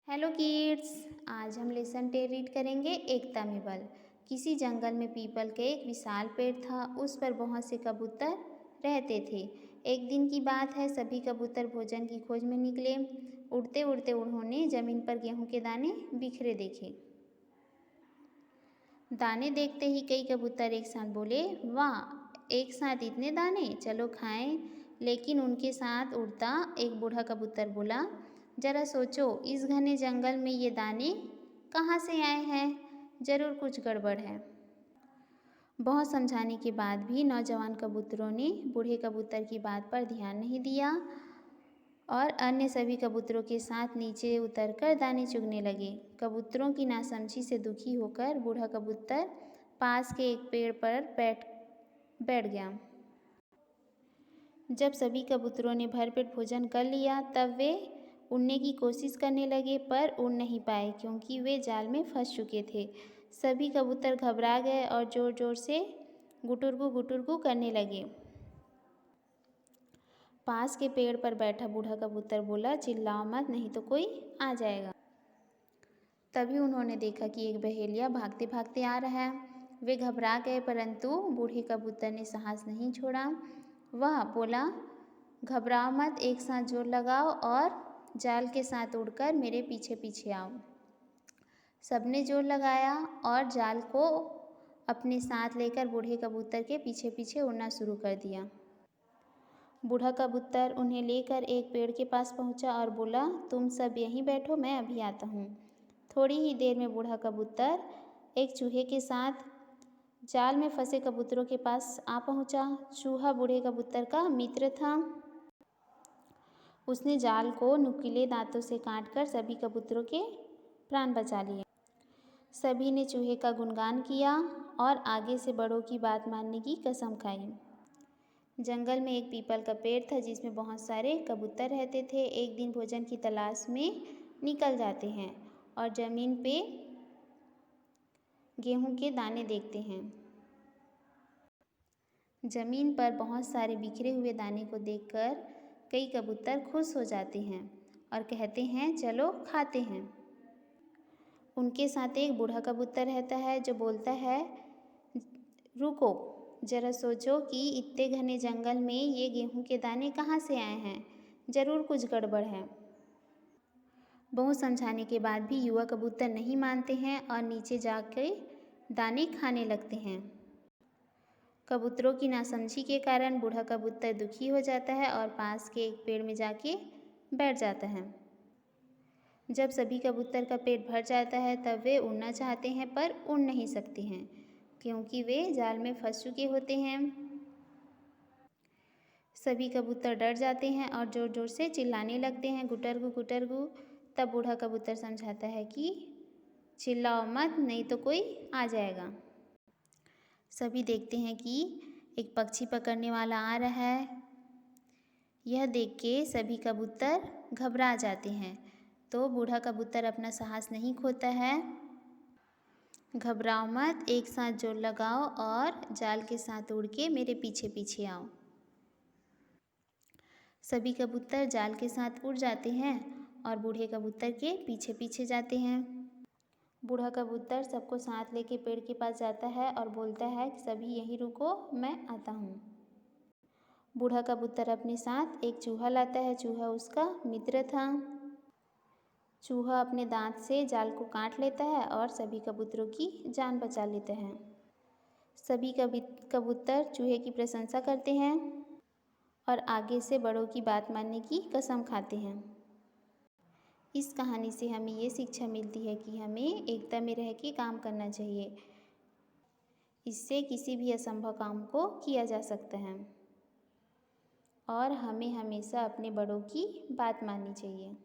Hello kids, आज हम lesson 10 read करेंगे एकता में बल। किसी जंगल में पीपल के एक विशाल पेड़ था। उस पर बहुत से कबूतर रहते थे। एक दिन की बात है, सभी कबूतर भोजन की खोज में निकले। उड़ते उड़ते उन्होंने जमीन पर गेहूं के दाने बिखरे देखे। दाने देखते ही कई कबूतर एक साथ बोले, वाह, एक साथ इतने दाने, चलो खाएं। लेकिन उनके साथ उड़ता एक बूढ़ा कबूतर बोला, जरा सोचो, इस घने जंगल में ये दाने कहाँ से आए हैं? जरूर कुछ गड़बड़ है। बहुत समझाने के बाद भी नौजवान कबूतरों ने बूढ़े कबूतर की बात पर ध्यान नहीं दिया और अन्य सभी कबूतरों के साथ नीचे उतरकर दाने चुगने लगे। कबूतरों की नासमझी से दुखी होकर बूढ़ा कबूतर पास के एक पेड़ पर बैठ गया। जब सभी कबूतरों ने भरपेट भोजन कर लिया, तब वे उड़ने की कोशिश करने लगे, पर उड़ नहीं पाए क्योंकि वे जाल में फंस चुके थे। सभी कबूतर घबरा गए और जोर जोर से गुटुरगू करने लगे। पास के पेड़ पर बैठा बूढ़ा कबूतर बोला, चिल्लाओ मत, नहीं तो कोई आ जाएगा। तभी उन्होंने देखा कि एक बहेलिया भागते भागते आ रहा है। वे घबरा गए, परंतु बूढ़े कबूतर ने साहस नहीं छोड़ा। वह बोला, घबराओ मत, एक साथ जोर लगाओ और जाल के साथ उड़कर मेरे पीछे पीछे आओ। सबने जोर लगाया और जाल को अपने साथ लेकर बूढ़े कबूतर के पीछे पीछे उड़ना शुरू कर दिया। बूढ़ा कबूतर उन्हें लेकर एक पेड़ के पास पहुंचा और बोला, तुम सब यहीं बैठो, मैं अभी आता हूँ। थोड़ी ही देर में बूढ़ा कबूतर एक चूहे के साथ जाल में फंसे कबूतरों के पास आ पहुंचा। चूहा बूढ़े कबूतर का मित्र था। उसने जाल को नुकीले दांतों से काटकर सभी कबूतरों के प्राण बचा लिए। सभी ने चूहे का गुणगान किया और आगे से बड़ों की बात मानने की कसम खाई। जंगल में एक पीपल का पेड़ था जिसमें बहुत सारे कबूतर रहते थे। एक दिन भोजन की तलाश में निकल जाते हैं और जमीन पे गेहूं के दाने देखते हैं। जमीन पर बहुत सारे बिखरे हुए दाने को देखकर कई कबूतर खुश हो जाते हैं और कहते हैं, चलो खाते हैं। उनके साथ एक बूढ़ा कबूतर रहता है जो बोलता है, रुको, जरा सोचो कि इतने घने जंगल में ये गेहूं के दाने कहाँ से आए हैं? जरूर कुछ गड़बड़ है। बहुत समझाने के बाद भी युवा कबूतर नहीं मानते हैं और नीचे जाकर दाने खाने लगते हैं। कबूतरों की नासमझी के कारण बूढ़ा कबूतर दुखी हो जाता है और पास के एक पेड़ में जाके बैठ जाता है। जब सभी कबूतर का पेट भर जाता है, तब वे उड़ना चाहते हैं पर उड़ नहीं सकते हैं क्योंकि वे जाल में फंस चुके होते हैं। सभी कबूतर डर जाते हैं और जोर जोर से चिल्लाने लगते हैं, गुटरगू गुटरगू। तब बूढ़ा कबूतर समझाता है कि चिल्लाओ मत, नहीं तो कोई आ जाएगा। सभी देखते हैं कि एक पक्षी पकड़ने वाला आ रहा है। यह देख के सभी कबूतर घबरा जाते हैं, तो बूढ़ा कबूतर अपना साहस नहीं खोता है। घबराओ मत, एक साथ जोर लगाओ और जाल के साथ उड़ के मेरे पीछे पीछे आओ। सभी कबूतर जाल के साथ उड़ जाते हैं और बूढ़े कबूतर के पीछे पीछे जाते हैं। बूढ़ा कबूतर सबको साथ लेके पेड़ के पास जाता है और बोलता है कि सभी यहीं रुको, मैं आता हूँ। बूढ़ा कबूतर अपने साथ एक चूहा लाता है। चूहा उसका मित्र था। चूहा अपने दांत से जाल को काट लेता है और सभी कबूतरों की जान बचा लेता है। सभी कबूतर चूहे की प्रशंसा करते हैं और आगे से बड़ों की बात मानने की कसम खाते हैं। इस कहानी से हमें ये शिक्षा मिलती है कि हमें एकता में रह के काम करना चाहिए। इससे किसी भी असंभव काम को किया जा सकता है और हमें हमेशा अपने बड़ों की बात माननी चाहिए।